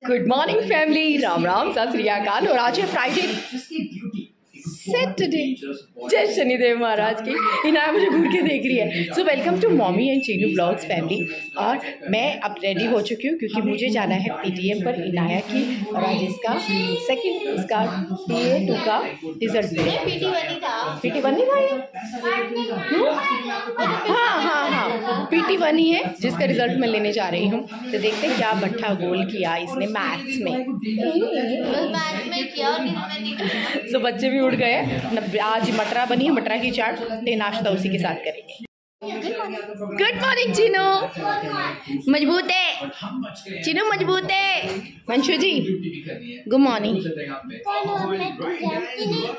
Good morning family, Ram Ram, सत श्री अकाल। और आज है फ्राइडे सैटरडे, जय शनिदेव महाराज की। इनाया मुझे घूर के देख रही है। So welcome to mommy and Chinu blogs family. और मैं अब रेडी हो चुकी हूँ क्योंकि मुझे जाना है पीटीएम पर इनाया की। और आज इसका सेकंड इसका TA2 का रिजल्ट मिलेगा। PT1 नहीं था ये? हाँ PT1 ही है जिसका रिजल्ट मैं लेने जा रही हूँ। तो देखते हैं क्या भट्ठा गोल किया इसने मैथ्स में किया। तो बच्चे भी उड़ गए। आज मटरा बनी है, मटरा की चाट, नाश्ता उसी के साथ करेंगे। गुड मॉर्निंग चीनू, मजबूत है चीनू, मजबूत है। मंशु जी गुड मॉर्निंग।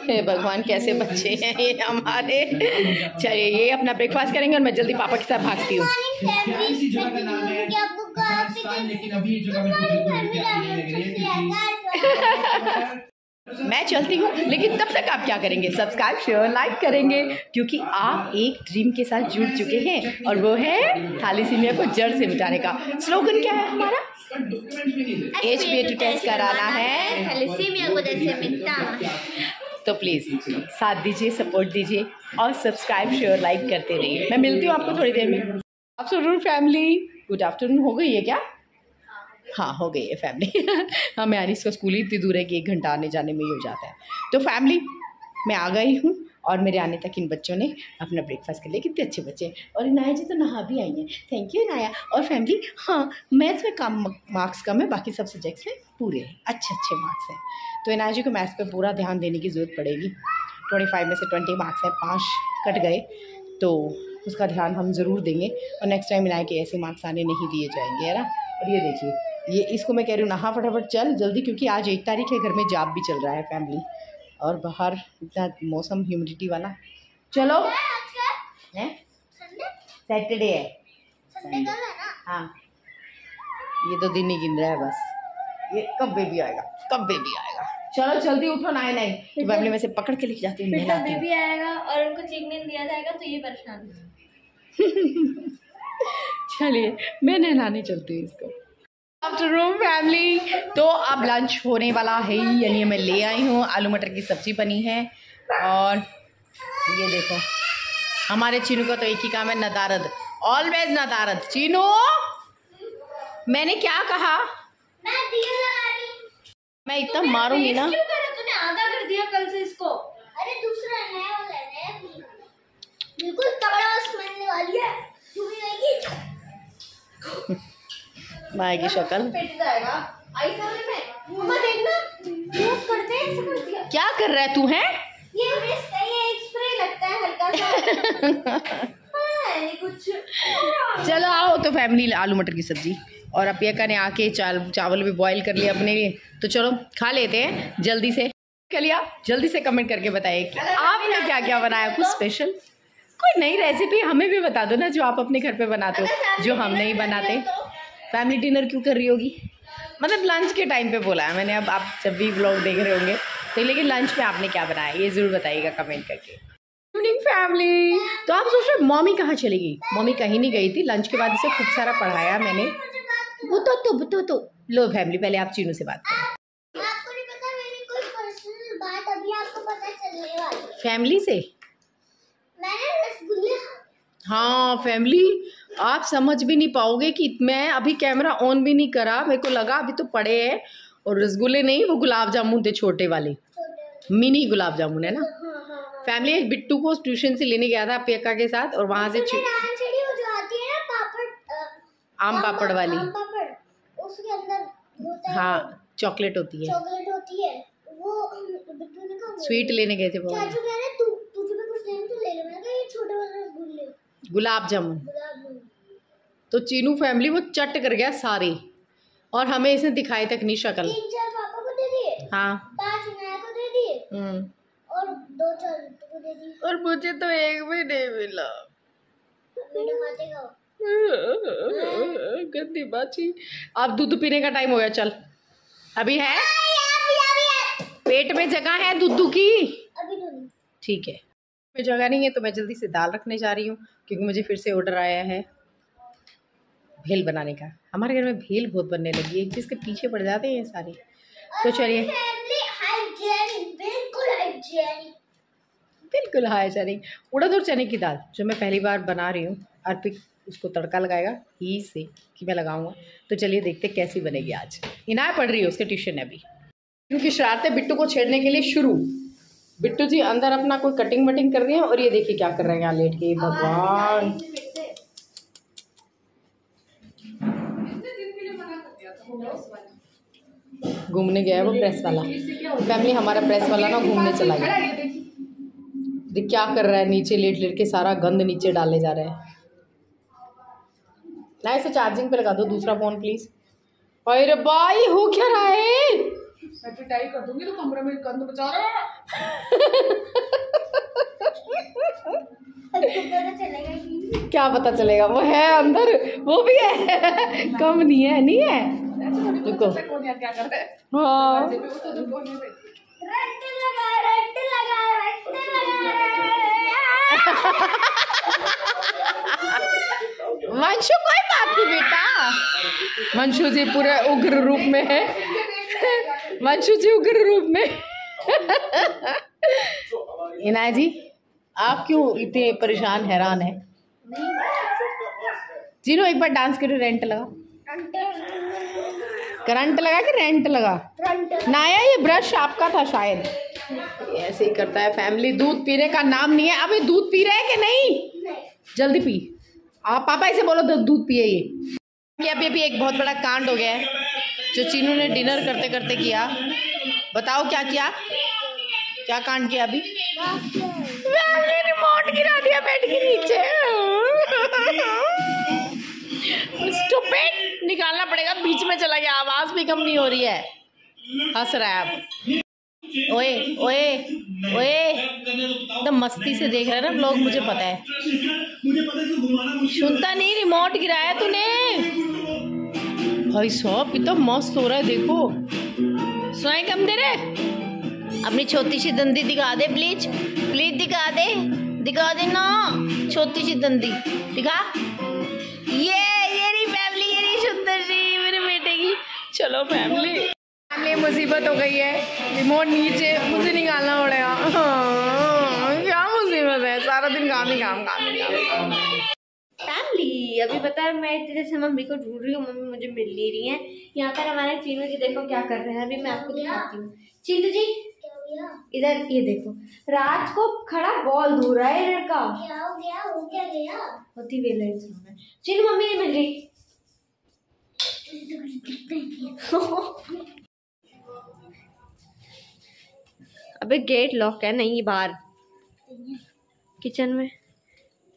हे भगवान, कैसे बच्चे हैं ये हमारे। चलिए ये अपना ब्रेकफास्ट करेंगे और मैं जल्दी पापा के साथ भागती हूँ। मैं चलती हूँ, लेकिन तब तक आप क्या करेंगे? सब्सक्राइब शेयर लाइक करेंगे, क्योंकि आप एक ड्रीम के साथ जुड़ चुके हैं और वो है थैलेसीमिया को जड़ से मिटाने का। स्लोगन क्या है हमारा? HbA2 टेस्ट कराना है, थैलेसीमिया को जड़ से मिटाना। तो प्लीज़ साथ दीजिए, सपोर्ट दीजिए और सब्सक्राइब शेयर लाइक करते रहिए। मैं मिलती हूँ आपको थोड़ी देर में। Afternoon family, good afternoon. हो गई है क्या? हाँ हो गई है फैमिली। हाँ, मैं यानी इसका स्कूल ही इतनी दूर है कि 1 घंटा आने जाने में ही हो जाता है। तो फैमिली मैं आ गई हूँ और मेरे आने तक इन बच्चों ने अपना ब्रेकफास्ट कर लिया। कितने अच्छे बच्चे हैं। और इनाया जी तो नहा भी आई हैं। Thank you Inaya. और फैमिली हाँ, मैथ्स में कम मार्क्स कम है, बाकी सब सब्जेक्ट्स में पूरे हैं, अच्छे मार्क्स हैं। तो इनाया जी को मैथ्स पर पूरा ध्यान देने की ज़रूरत पड़ेगी। 25 में से 20 मार्क्स हैं, 5 कट गए, तो उसका ध्यान हम ज़रूर देंगे। और नेक्स्ट टाइम इनाया के ऐसे मार्क्स आने नहीं दिए जाएंगे, है ना। और ये देखिए, ये इसको मैं कह रही हूँ नहा फटाफट चल जल्दी, क्योंकि आज 1 तारीख है, घर में जाप भी चल रहा है फैमिली। और बाहर इतना मौसम ह्यूमिडिटी वाला। चलो है सैटरडे है, हाँ ये 2 दिन ही गिन रहा है बस। ये कब बेबी आएगा, कब बेबी आएगा? चलो जल्दी उठो। नहीं तो फैमिली में से पकड़ के लेके जाती हूँ। बेबी आएगा और उनको चीखने दिया जाएगा तो ये परेशान। चलिए मैं नहलाने चलती हूँ इसको। आफ्टरनून फैमिली, तो अब लंच होने वाला है, यानी मैं ले आई हूँ। आलू मटर की सब्ज़ी बनी है। और ये देखो हमारे चीनू का तो एक ही काम है, नदारद, ऑलवेज नदारद। चीनू मैंने क्या कहा? मैं इतना मारूंगी ना। तूने आधा कर दिया कल से इसको। अरे दूसरा नया वाला है, बिल्कुल तगड़ा स्मेल वाली है। माँ की शक्ल क्या कर रहा है तू? है ये एक स्प्रे लगता है हल्का सा। कुछ चलो आओ। तो फैमिली आलू मटर की सब्जी और अपिया ने आके चावल भी बॉईल कर लिया अपने लिए। तो चलो खा लेते हैं जल्दी से। कलिया जल्दी से कमेंट करके बताइए कि आपने क्या क्या बनाया, कुछ स्पेशल, कोई नई रेसिपी हमें भी बता दो ना, जो आप अपने घर पे बनाते हो, जो हम नहीं बनाते। फैमिली डिनर क्यों कर रही होगी? मतलब लंच के टाइम पे बोला है मैंने। अब आप जब भी व्लॉग देख रहे होंगे तो, लेकिन लंच में आपने क्या बनाया ये ज़रूर बताइएगा कमेंट करके। इवनिंग फैमिली, तो आप सोच रहे मम्मी कहाँ चली गई? मम्मी कहीं नहीं गई थी। लंच के बाद इसे खूब सारा पढ़ाया मैंने। वो तो लो फैमिली, पहले आप चीनू से बात करें। आपको नहीं पता, मेरी कोई पर्सनल बात अभी आपको पता चलने वाली है। फैमिली से मैंने रसगुल्ले। हाँ फैमिली, आप समझ भी नहीं पाओगे कि मैं अभी कैमरा ऑन भी नहीं करा, मेरे को लगा अभी तो पड़े हैं। और रसगुल्ले नहीं, वो गुलाब जामुन थे, छोटे वाले मिनी गुलाब जामुन है ना। फैमिली एक बिट्टू को ट्यूशन से लेने गया था पेका के साथ, और वहाँ से आम पापड़ वाली, उसके अंदर हाँ चॉकलेट होती है, वो बिट्टू ने कहा स्वीट लेने गए थे। चाचू कह रहे तुझे भी कुछ लेना तो ले ले। मैंने कहा ये छोटे वाले रसगुल्ले, गुलाब जामुन। तो चीनू फैमिली वो चट कर गया सारे, और हमें इसने दिखाई तक नहीं शक्ल। 3-4 पापा को दे दिए, हाँ 5 नया को दे दिए, और 2-4 को दे दिए, और मुझे तो एक भी नहीं मिला। गंदी बाची। अब दूध पीने का टाइम हो गया, चल अभी है, पेट में जगह है दूध की? अभी तो नहीं। ठीक है, जगह नहीं है तो मैं जल्दी से दाल रखने जा रही हूँ, क्योंकि मुझे फिर से ऑर्डर आया है। भेल बनाने का। हमारे घर में भेल बहुत बनने लगी है, एक चीज़ के पीछे पड़ जाते हैं ये सारे। तो चलिए, बिल्कुल हाइजेनिक। उड़द और चने की दाल जो मैं पहली बार बना रही हूँ, अर्पित उसको तड़का लगाएगा ही से कि मैं लगाऊंगा। तो चलिए देखते कैसी बनेगी आज। इनाया पढ़ रही है, उसके ट्यूशन है अभी। क्योंकि शरारतें बिट्टू को छेड़ने के लिए शुरू। बिट्टू जी अंदर अपना कोई कटिंग वटिंग कर रही है और ये देखिए क्या कर रहे हैं यहाँ लेट के। भगवान, घूमने गया है वो प्रेस वाला। फैमिली हमारा प्रेस वाला ना घूमने चला गया। देख क्या कर रहा है, नीचे लेट लेट के सारा गंद नीचे डाले जा रहा है। ना इसे चार्जिंग पे लगा दो दूसरा फोन प्लीज। अरे भाई हो क्या रहा है? मैं पिटाई कर दूंगी तो कमरे में गंद बचा रहा है। क्या पता चलेगा, वो है अंदर, वो भी है। कम नहीं है, नहीं है। देखो क्या कर रहा है। हाँ वंशु कोई बात नहीं बेटा। वंशु जी पूरे उग्र रूप में है। वंशु जी उग्र रूप में। इनाया जी आप क्यों इतने परेशान हैरान है? जीनो एक बार डांस करो। रेंट लगा, करंट लगा कि रेंट लगा? नाया ये ब्रश आपका था शायद। ऐसे ही करता है फैमिली। दूध पीने का नाम नहीं है। अबे दूध पी रहे हैं कि नहीं? जल्दी पी। आप पापा इसे बोलो तो दूध पिए ये। अभी एक बहुत बड़ा कांड हो गया है जो चीनू ने डिनर करते करते किया। बताओ क्या किया, क्या कांड किया? अभी रिमोट गिरा दिया बेड के नीचे। स्टूपिड, निकालना पड़ेगा। बीच में चला गया, आवाज भी कम नहीं हो रही है। हंस रहा है अब। ओए ओए ओए, एकदम मस्ती से देख रहा है ना लोग, मुझे पता है। सुनता नहीं, रिमोट गिराया तूने। भाई साहब कितना मस्त हो रहा है, देखो। सोए कम दे रहे। अपनी छोटी सी दंदी दिखा दे प्लीज, प्लीज दिखा दे, दिखा दे ना छोटी सी दंदी दिखा। ये रही फैमिली, ये रही सुंदर सी मेरे बेटे की। चलो फैमिली मुसीबत हो गई है। रिमोट नीचे, मुझे निकालना पड़ेगा। हाँ, क्या मुसीबत है, सारा दिन काम ही काम, काम ही काम। फैमिली अभी पता है मैं इतने से मम्मी को ढूंढ रही हूँ, मम्मी मुझे मिल नहीं रही है। यहाँ पर हमारे चीनू जी देखो क्या कर रहे हैं। अभी मैं आपको दिखाती हूँ। चीनू जी इधर ये देखो, रात को खड़ा बॉल धो रहा है लड़का। क्या हो गया, हो क्या गया? होती वेला इंसान है। चीनू मम्मी नहीं मिल रही। अबे गेट लॉक है। नहीं बाहर किचन में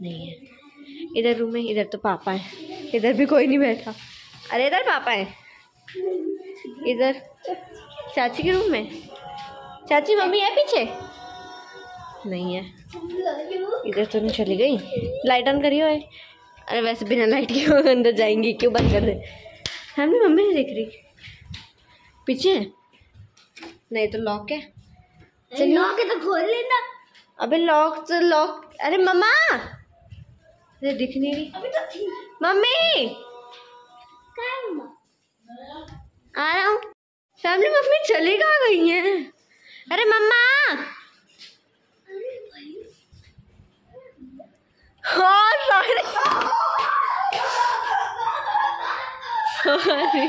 नहीं है, इधर रूम में। इधर तो पापा है, इधर भी कोई नहीं बैठा। अरे इधर पापा है, इधर चाची के रूम में। चाची मम्मी है पीछे? नहीं है, इधर तो नहीं चली गई। लाइट ऑन करियो है। अरे वैसे बिना लाइट के अंदर जाएंगी, क्यों बंद कर दे। हमने मम्मी नहीं दिख रही पीछे। नहीं तो लॉक है। चलिए लॉक है तो खोल लेना। अबे लॉक तो लॉक। अरे मम्मा ये दिख नहीं रही अभी तो थी। मम्मी आ रहा हूँ। फैमिली मम्मी चली कहाँ गई हैं? अरे मम्मा। हाँ सॉरी सॉरी।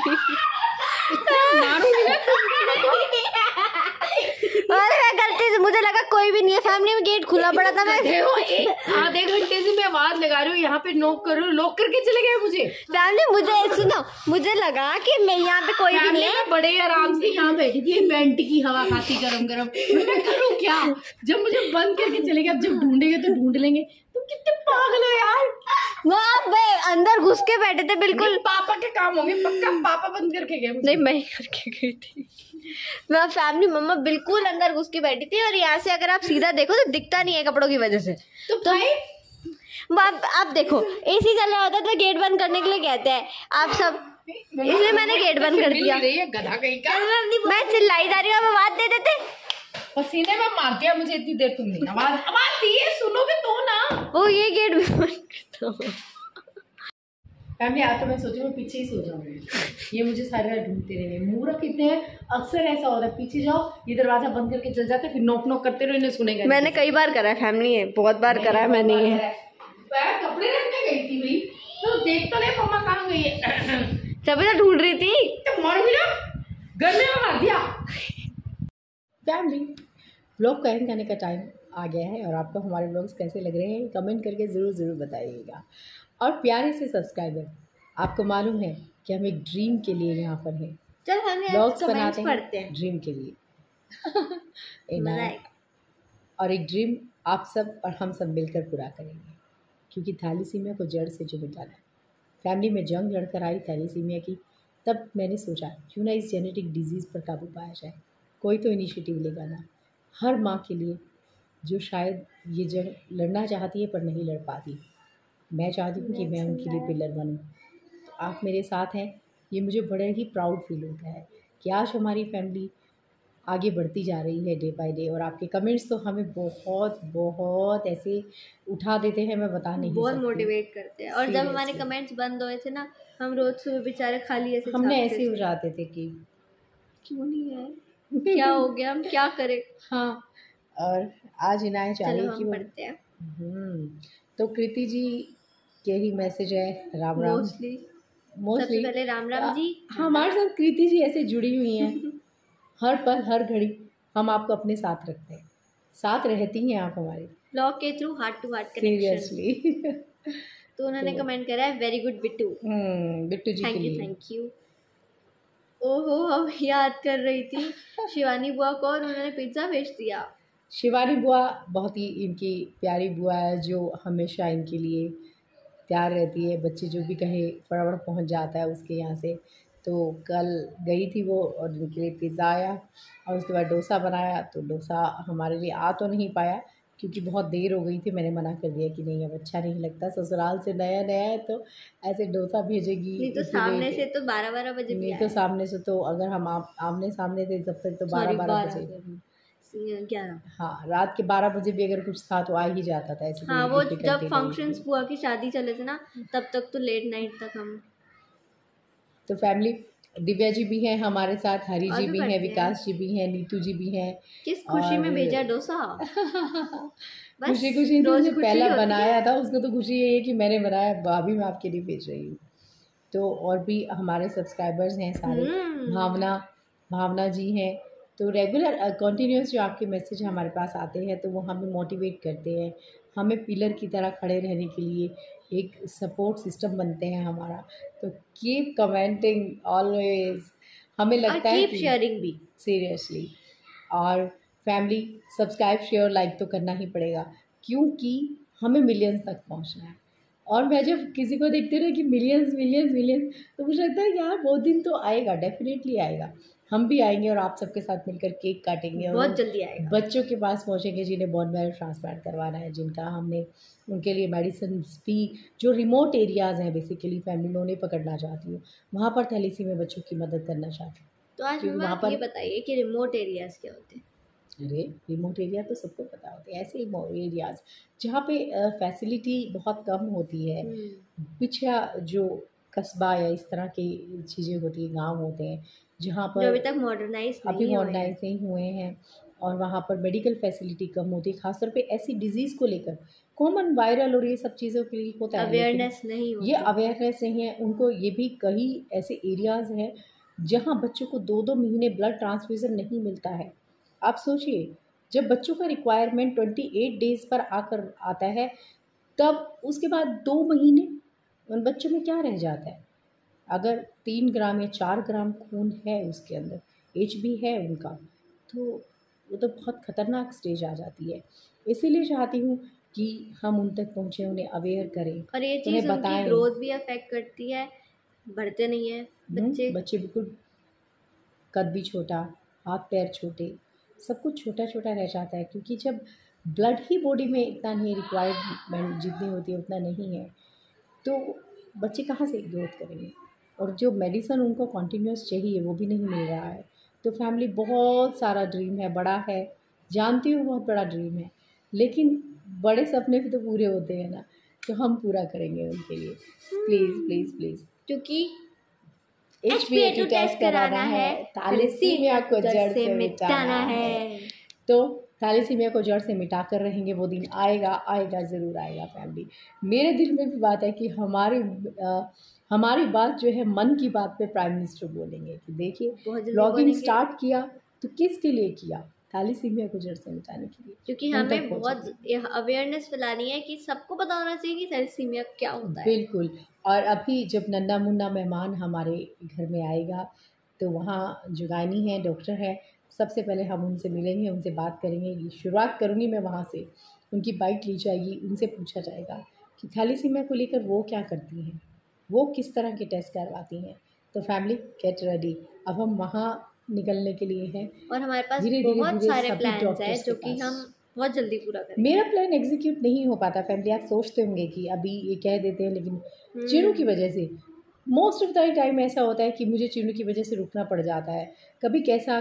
अरे मैं गलती से, मुझे लगा कोई भी नहीं है। फैमिली में गेट खुला पड़ा था। मैं आधे घंटे से मैं आवाज लगा रही हूँ, यहाँ पे नॉक कर रही हूँ, लॉक करके चले गए मुझे। फैमिली मुझे सुनो, मुझे लगा कि मैं यहाँ पे कोई भी नहीं है। बड़े आराम से यहाँ बैठी थी, वेंट की हवा खाती गरम गरम। मैं करूँ क्या? जब मुझे बंद करके चले गए, अब जब ढूंढेंगे तो ढूंढ लेंगे। तुम कितने पागल हो यार। वहाँ अंदर घुस के बैठे थे बिल्कुल। पापा के काम होंगे पक्का, पापा बंद करके गए। नहीं मैं ही करके गई थी। मैं फैमिली मम्मा बिल्कुल अंदर घुस के बैठी थी। और यहाँ से अगर आप सीधा देखो तो दिखता नहीं है कपड़ों की वजह से। तो भाई अब देखो एसी चल रहा होता तो गेट बंद करने के लिए कहते हैं आप सब, इसलिए मैंने गेट बंद कर दिया। गधा कहीं का। मैं चिल्लाई जा रही हूँ, अब आवाज दे देते। पसीने में मार दिया मुझे इतनी देर तुमने। आवाज दिए, सुनोगे तो ना। ओ ये गेट भी बंद करता हूँ। फैमिली आज तो मैं सोची मैं पीछे ही सो जाऊंगी, ये मुझे सारे रात ढूंढते रहेंगे। मूर्ख इतने हैं, अक्सर ऐसा होता है पीछे जाओ ये दरवाजा बंद करके चल जाते, फिर नॉक नॉक करते रहो, इन्हें सुनेगा। मैंने कई बार करा है फैमिली है, बहुत बार करा है मैंने ये। कपड़े रखने गई थी भाई, तो देख तो नहीं मम्मा कहाँ गई है। तभी तो ढूंढ रही थी। तो मारो भी ना, गले में मार दिया। फैमिली व्लॉग का एंड करने का टाइम आ गया है, और आपको हमारे व्लॉग्स कैसे लग रहे हैं कमेंट करके ज़रूर बताइएगा। और प्यारे से सब्सक्राइबर, आपको मालूम है कि हम एक ड्रीम के लिए यहाँ पर हैं, चल हम व्लॉग्स बनाते पढ़ते हैं हैं ड्रीम के लिए मजा आएगा। और एक ड्रीम आप सब और हम सब मिलकर पूरा करेंगे, क्योंकि थैलीसीमिया को जड़ से जो मिटाना है। फैमिली में जंग लड़कर आई थैलीसीमिया की, तब मैंने सोचा क्यों ना इस जेनेटिक डिजीज़ पर काबू पाया जाए। कोई तो इनिशिएटिव लेगा ना, हर माँ के लिए जो शायद ये जंग लड़ना चाहती है पर नहीं लड़ पाती। मैं चाहती हूँ कि मैं उनके लिए पिलर बनूँ, तो आप मेरे साथ हैं, ये मुझे बड़ा ही प्राउड फील होता है कि आज हमारी फैमिली आगे बढ़ती जा रही है डे बाय डे। और आपके कमेंट्स तो हमें बहुत बहुत ऐसे उठा देते हैं, मैं बता नहीं बहुत सकती। मोटिवेट करते हैं। और जब हमारे Seriously। कमेंट्स बंद हुए थे ना, हम रोज सुबह बेचारे खाली ऐसे हमने झाँकते ऐसे थे। उठाते थे कि क्यों नहीं है, क्या हो गया, हम क्या करें। हाँ, और आज इनाया चाह रही चलो है कि हम वो पढ़ते हैं तो कृति जी के ही मैसेज है राम राम मोस्टली। सबसे मोस्टली। पहले राम राम जी। हमारे साथ कृति जी ऐसे जुड़ी हुई हैं, हर पल हर घड़ी हम आपको अपने साथ रखते हैं, साथ रहती हैं आप हमारे, ब्लॉग के through heart to heart connection. Seriously. तो उन्होंने कमेंट करा है वेरी गुड बिट्टू। बिट्टू जी के लिए थैंक यू। ओहो, हम याद कर रही थी शिवानी बुआ को और उन्होंने पिज्ज़ा भेज दिया। शिवानी बुआ बहुत ही इनकी प्यारी बुआ है, जो हमेशा इनके लिए तैयार रहती है। बच्चे जो भी कहे फटाफट पहुंच जाता है उसके यहाँ से। तो कल गई थी वो और इनके लिए पिज़्ज़ा आया और उसके बाद डोसा बनाया। तो डोसा हमारे लिए आ तो नहीं पाया क्योंकि बहुत देर हो गई थी। मैंने मना कर दिया कि नहीं अब अच्छा नहीं लगता, ससुराल से नया नया है तो ऐसे डोसा भेजेगी। नहीं तो इतनी सामने लेट। से तो 12-12 बजे भी नहीं आया तो है। सामने से तो अगर हम आमने सामने थे तब तक तो 12 बजे। 11। हाँ, रात के 12 बजे भी अगर कुछ था तो आ ही जाता था, ऐसी हाँ, कोई वो डिफिकल्टी जब नहीं फंक्शंस थी। बुआ की शादी चले थे ना, तब तक तो लेट नाइट तक हम। तो फैमिली दिव्या जी भी हैं हमारे साथ, हरी और जी भी भी हैं, पढ़ते हैं। विकास जी भी हैं, नीतू जी भी हैं। किस खुशी में और भेजा डोसा। बस खुशी खुशी तो रोज उसने खुशी पहला होती है। बनाया था, उसको तो खुशी यही है कि मैंने बनाया, भाभी मैं आपके लिए भेज रही हूँ। तो और भी हमारे सब्सक्राइबर्स हैं सारे, भावना जी हैं। तो रेगुलर कंटिन्यूस जो आपके मैसेज हमारे पास आते हैं तो वो हमें मोटिवेट करते हैं, हमें पिलर की तरह खड़े रहने के लिए एक सपोर्ट सिस्टम बनते हैं हमारा। तो कीप कमेंटिंग ऑलवेज, हमें और लगता है कीप कि शेयरिंग भी। सीरियसली। और फैमिली सब्सक्राइब शेयर लाइक तो करना ही पड़ेगा क्योंकि हमें मिलियंस तक पहुंचना है। और मैं जब किसी को देखती हूँ ना कि मिलियंस मिलियंस मिलियंस, तो मुझे लगता है यार वो दिन तो आएगा, डेफिनेटली आएगा। हम भी आएंगे और आप सबके साथ मिलकर केक काटेंगे और बहुत जल्दी आएगा। बच्चों के पास पहुँचेंगे जिन्हें बोन मैरो ट्रांसप्लांट करवाना है, जिनका हमने उनके लिए मेडिसिन भी, जो रिमोट एरियाज़ हैं बेसिकली फैमिली में उन्हें पकड़ना चाहती हूँ, वहाँ पर थैलीसीमिया बच्चों की मदद करना चाहती हूँ। तो आज क्योंकि मम्मा वहाँ आप पर ये बताइए कि रिमोट एरियाज क्या होते हैं। अरे रिमोट एरिया तो सबको पता होते हैं, ऐसे एरियाज़ जहाँ पे फैसिलिटी बहुत कम होती है, पिछड़ा जो कस्बा या इस तरह की चीज़ें होती हैं, गांव होते हैं जहाँ जो अभी पर तक मॉडर्नाइज अभी नहीं हुए हैं। मॉडर्नाइज नहीं हुए हैं और वहाँ पर मेडिकल फैसिलिटी कम होती है, खासतौर पे ऐसी डिजीज़ को लेकर। कॉमन वायरल और ये सब चीज़ों के लिए होता है, लेकिन अवेयरनेस नहीं ये होती। अवेयरनेस नहीं है उनको। ये भी कई ऐसे एरियाज़ हैं जहाँ बच्चों को 2-2 महीने ब्लड ट्रांसफ्यूज़न नहीं मिलता है। आप सोचिए, जब बच्चों का रिक्वायरमेंट 28 डेज़ पर आकर आता है, तब उसके बाद 2 महीने उन बच्चों में क्या रह जाता है? अगर 3 ग्राम या 4 ग्राम खून है उसके अंदर, एचबी है उनका, तो वो तो बहुत ख़तरनाक स्टेज आ जाती है। इसीलिए चाहती हूँ कि हम उन तक पहुँचें, उन्हें अवेयर करें, और ये उन्हें चीज़ उनकी बताएं। ग्रोथ भी अफेक्ट करती है, बढ़ते नहीं है बच्चे। बच्चे बिल्कुल कद भी छोटा, हाथ पैर छोटे, सब कुछ छोटा छोटा रह जाता है क्योंकि जब ब्लड ही बॉडी में इतना नहीं, रिक्वायरमेंट जितनी होती है उतना नहीं है, तो बच्चे कहाँ से ग्रोथ करेंगे। और जो मेडिसिन उनको कॉन्टीन्यूस चाहिए वो भी नहीं मिल रहा है। तो फैमिली बहुत सारा ड्रीम है, बड़ा है, जानती हूँ बहुत बड़ा ड्रीम है, लेकिन बड़े सपने भी तो पूरे होते हैं ना। तो हम पूरा करेंगे उनके लिए। प्लीज़ प्लीज़ प्लीज़, क्योंकि HbA2 टेस्ट कराना है, थैलेसीमिया को जड़ से मिटाना है। तो थैलेसीमिया को जड़ से मिटा कर रहेंगे, वो दिन आएगा, आएगा, ज़रूर आएगा फैमिली। मेरे दिल में भी बात है कि हमारी बात जो है मन की बात पे प्राइम मिनिस्टर बोलेंगे कि देखिए ब्लॉगिंग स्टार्ट किया तो किसके लिए किया, थैलेसीमिया को जड़ से मिटाने के लिए। क्योंकि हमें बहुत अवेयरनेस फैलानी है कि सबको पता होना चाहिए कि थैलेसीमिया क्या होता है। बिल्कुल। और अभी जब नन्ना मुन्ना मेहमान हमारे घर में आएगा तो वहाँ जो गायनी है, डॉक्टर है, सबसे पहले हम उनसे मिलेंगे, उनसे बात करेंगे। शुरुआत करूँगी मैं वहाँ से, उनकी बाइट ली जाएगी, उनसे पूछा जाएगा कि थैलेसीमिया को लेकर वो क्या करती हैं, वो किस तरह के टेस्ट करवाती हैं। तो फैमिली गेट रेडी, अब हम वहाँ निकलने के लिए हैं और हमारे पास धीरे-धीरे बहुत सारे प्लान्स हैं जो कि हम बहुत जल्दी पूरा करेंगे। मेरा प्लान एग्जीक्यूट नहीं हो पाता फैमिली। आप सोचते होंगे कि अभी ये कह देते हैं, लेकिन चीनू की वजह से मोस्ट ऑफ द टाइम ऐसा होता है कि मुझे चीनू की वजह से रुकना पड़ जाता है। कभी कैसा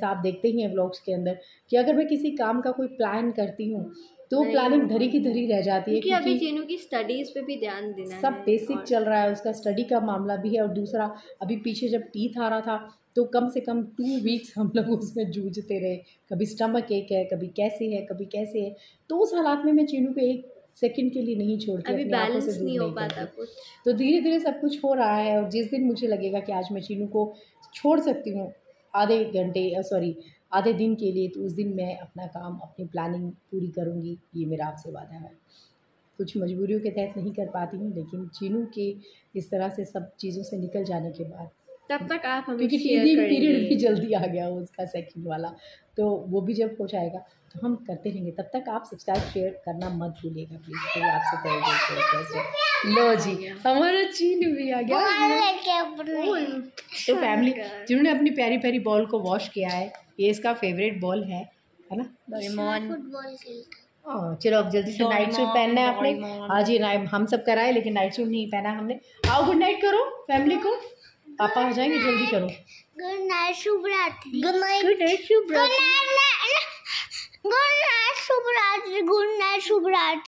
आप देखते ही हैं व्लॉग्स के अंदर कि अगर मैं किसी काम का कोई प्लान करती हूँ तो प्लानिंग धरी की धरी रह जाती है, क्योंकि अभी चीनू की स्टडीज़ पे भी ध्यान देना है। सब बेसिक चल रहा है, उसका स्टडी का मामला भी है। और दूसरा, अभी पीछे जब टीथ आ रहा था तो कम से कम 2 वीक्स हम लोग उसमें जूझते रहे। कभी स्टमक एक है, कभी कैसे है, कभी कैसे है। तो उस हालात में मैं चीनू को एक सेकंड के लिए नहीं छोड़ती, अभी अपनी आंखों से बैलेंस दूर नहीं हो नहीं पाता करती। कुछ। तो धीरे धीरे सब कुछ हो रहा है। और जिस दिन मुझे लगेगा कि आज मैं चीनू को छोड़ सकती हूँ आधे दिन के लिए, तो उस दिन मैं अपना काम, अपनी प्लानिंग पूरी करूँगी। ये मेरा आपसे वादा है। कुछ मजबूरियों के तहत नहीं कर पाती हूँ, लेकिन चीनू के इस तरह से सब चीज़ों से निकल जाने के बाद, तब तक आप हमें क्योंकि शेयर टीदिंग करेंगे। पीरियड भी जल्दी आ गया उसका सेकंड वाला, तो वो भी जब हो जाएगा तो हम करते रहेंगे। तब तक आप सब्सक्राइब शेयर करना मत भूलिएगा प्लीज़। तो आपसे तय लो जी, हमारा चीनू भी आ गया। तो फैमिली, जिन्होंने अपनी प्यारी प्यारी बॉल को वॉश किया है, ये इसका फेवरेट बॉल है ना चलो अब जल्दी से नाइट सूट पहनना है आपने। आज ये हम सब कराए, लेकिन नाइट सूट नहीं पहना हमने। आओ गुड नाइट करो फैमिली को, पापा आ जाएंगे, जल्दी करो। गुड नाइट, शुभ रात्रि। गुड नाइट, शुभ रात्रि। गुड नाइट, शुभ रात्रि। गुड नाइट, शुभ रात्रि।